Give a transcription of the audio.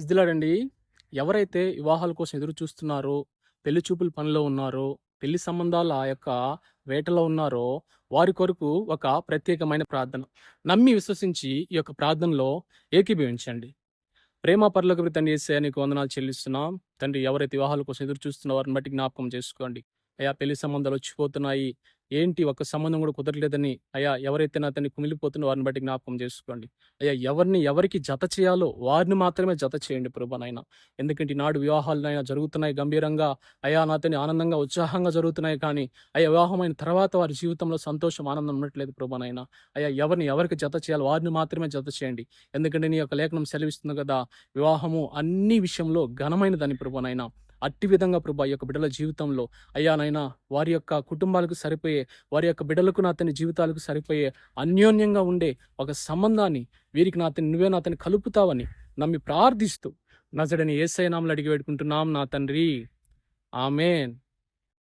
ఇదిలాడండి. ఎవరైతే వివాహాల కోసం ఎదురు చూస్తున్నారో, పెళ్లి చూపుల పనిలో ఉన్నారో, పెళ్లి సంబంధాల ఆ యొక్క వేటలో ఉన్నారో, వారి కొరకు ఒక ప్రత్యేకమైన ప్రార్థన. నమ్మి విశ్వసించి ఈ యొక్క ప్రార్థనలో ఏకీభవించండి. ప్రేమ పరలోకపు తండ్రి యేసయ్య నీకు వందనాలు చెల్లిస్తున్నాం. తండ్రి ఎవరైతే వివాహాల కోసం ఎదురు చూస్తున్న వారిని బట్టి జ్ఞాపకం చేసుకోండి. అయ్యా పెళ్లి సంబంధాలు వచ్చిపోతున్నాయి. ఏంటి ఒక్క సంబంధం కూడా కుదరలేదని అయ్యా ఎవరైతే నా తండ్రి కుమిలిపోతున్న వారిని బట్టి జ్ఞాపకం చేసుకోండి. అయ్యా ఎవరికి జత చేయాలో వారిని మాత్రమే జత చేయండి ప్రభా నాయన. ఎందుకంటే ఈనాడు వివాహాలనైనా జరుగుతున్నాయి గంభీరంగా. అయ్యా నా తండ్రి ఆనందంగా, ఉత్సాహంగా జరుగుతున్నాయి కానీ అయ్యా వివాహమైన తర్వాత వారి జీవితంలో సంతోషం, ఆనందం ఉండట్లేదు ప్రభా నాయన. అయ్యా ఎవరికి జత చేయాలో వారిని మాత్రమే జత చేయండి. ఎందుకంటే నీ యొక్క లేఖనం సెలవిస్తుంది కదా, వివాహము అన్ని విషయంలో ఘనమైనదని ప్రభా నాయన. అట్టి విధంగా ప్రభా ఈ యొక్క బిడ్డల జీవితంలో అయ్యా నాయనా వారి యొక్క కుటుంబాలకు సరిపోయే, వారి యొక్క బిడ్డలకు నా అతని జీవితాలకు సరిపోయే అన్యోన్యంగా ఉండే ఒక సంబంధాన్ని వీరికి నువ్వే నా అతని కలుపుతావని నమ్మి ప్రార్థిస్తూ నజరేయుడైన యేసయ్య నామములో అడిగి వేడుకుంటున్నాం నా తండ్రి. ఆమేన్.